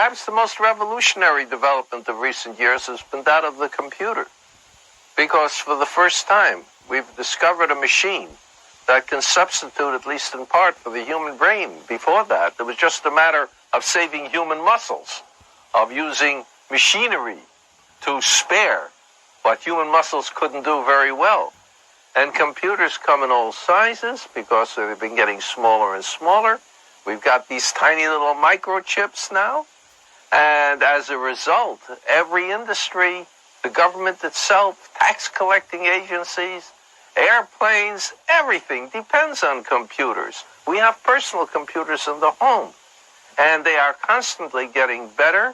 Perhaps the most revolutionary development of recent years has been that of the computer, because for the first time, we've discovered a machine that can substitute, at least in part, for the human brain. Before that, it was just a matter of saving human muscles, of using machinery to spare what human muscles couldn't do very well. And computers come in all sizes because they've been getting smaller and smaller. We've got these tiny little microchips now. And as a result, every industry, the government itself, tax collecting agencies, airplanes, everything depends on computers. We have personal computers in the home, and they are constantly getting better,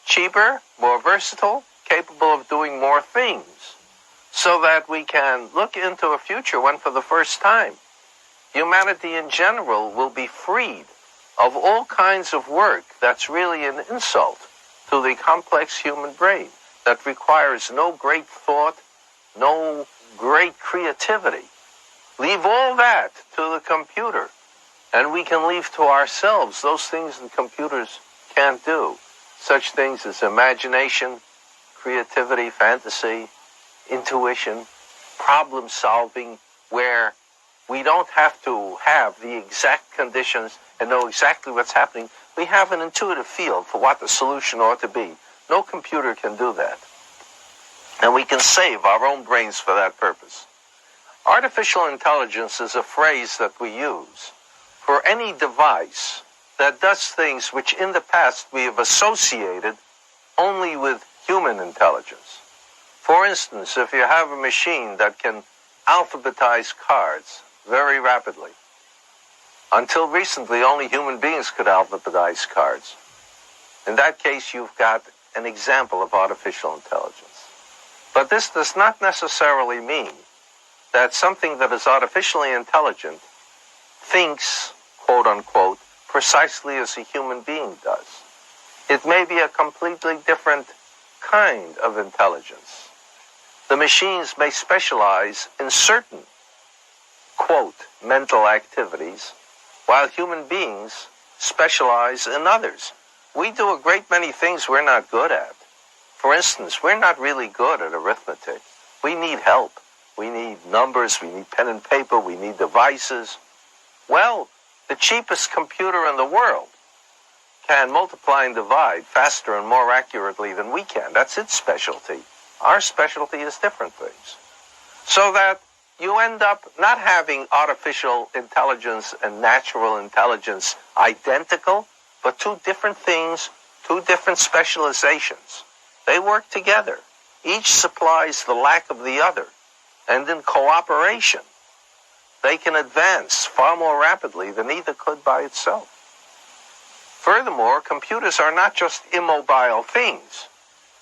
cheaper, more versatile, capable of doing more things, so that we can look into a future when, for the first time, humanity in general will be freed of all kinds of work that's really an insult to the complex human brain, that requires no great thought, no great creativity. Leave all that to the computer, and we can leave to ourselves those things that computers can't do, such things as imagination, creativity, fantasy, intuition, problem solving, where we don't have to have the exact conditions and know exactly what's happening. We have an intuitive feel for what the solution ought to be. No computer can do that. And we can save our own brains for that purpose. Artificial intelligence is a phrase that we use for any device that does things which in the past we have associated only with human intelligence. For instance, if you have a machine that can alphabetize cards very rapidly, until recently only human beings could alphabetize cards. In that case, you've got an example of artificial intelligence. But this does not necessarily mean that something that is artificially intelligent thinks, quote unquote, precisely as a human being does. It may be a completely different kind of intelligence. The machines may specialize in certain, quote, mental activities, while human beings specialize in others. We do a great many things we're not good at. For instance, we're not really good at arithmetic. We need help. We need numbers, we need pen and paper, we need devices. Well, the cheapest computer in the world can multiply and divide faster and more accurately than we can. That's its specialty. Our specialty is different things. So that you end up not having artificial intelligence and natural intelligence identical, but two different things, two different specializations. They work together. Each supplies the lack of the other. And in cooperation, they can advance far more rapidly than either could by itself. Furthermore, computers are not just immobile things,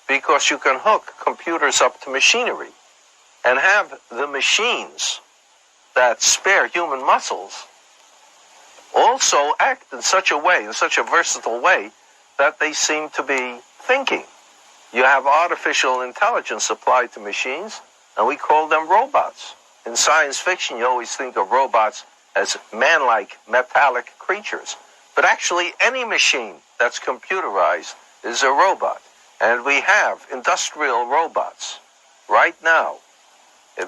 because you can hook computers up to machinery and have the machines that spare human muscles also act in such a way, in such a versatile way, that they seem to be thinking. You have artificial intelligence applied to machines, and we call them robots. In science fiction, you always think of robots as man-like metallic creatures. But actually, any machine that's computerized is a robot. And we have industrial robots right now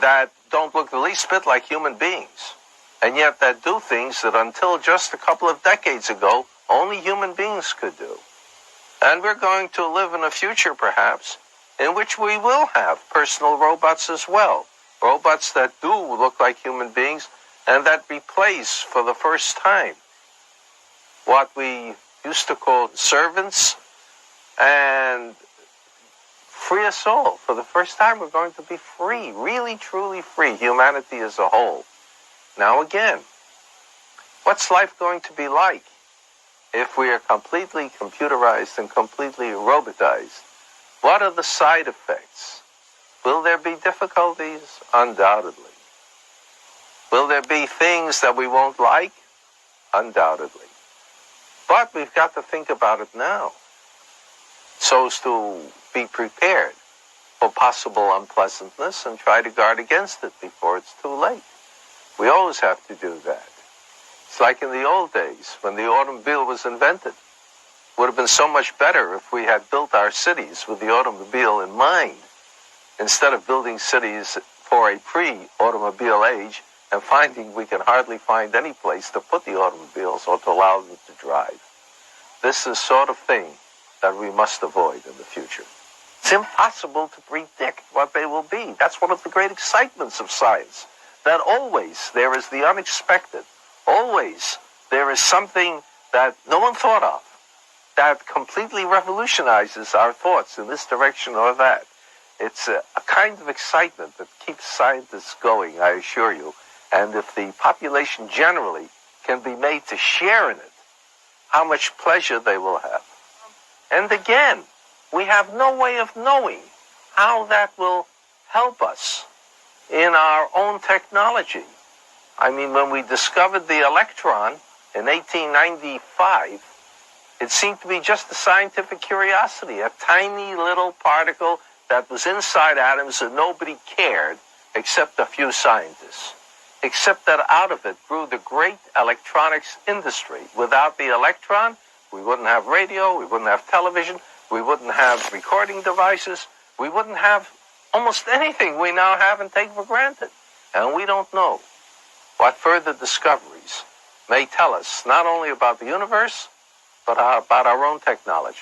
that don't look the least bit like human beings, and yet that do things that until just a couple of decades ago, only human beings could do. And we're going to live in a future, perhaps, in which we will have personal robots as well. Robots that do look like human beings and that replace, for the first time, what we used to call servants and free us all. For the first time, we're going to be free, really, truly free, humanity as a whole. Now again, what's life going to be like if we are completely computerized and completely robotized? What are the side effects? Will there be difficulties? Undoubtedly. Will there be things that we won't like? Undoubtedly. But we've got to think about it now, so as to be prepared for possible unpleasantness and try to guard against it before it's too late. We always have to do that. It's like in the old days when the automobile was invented. Would have been so much better if we had built our cities with the automobile in mind, instead of building cities for a pre-automobile age and finding we can hardly find any place to put the automobiles or to allow them to drive. This is the sort of thing that we must avoid in the future. It's impossible to predict what they will be. That's one of the great excitements of science, that always there is the unexpected. Always there is something that no one thought of that completely revolutionizes our thoughts in this direction or that. It's a kind of excitement that keeps scientists going, I assure you. And if the population generally can be made to share in it, how much pleasure they will have. And again, we have no way of knowing how that will help us in our own technology. I mean, when we discovered the electron in 1895, it seemed to be just a scientific curiosity, a tiny little particle that was inside atoms that nobody cared except a few scientists. Except that out of it grew the great electronics industry. Without the electron, we wouldn't have radio, we wouldn't have television, we wouldn't have recording devices, we wouldn't have almost anything we now have and take for granted. And we don't know what further discoveries may tell us not only about the universe, but about our own technology.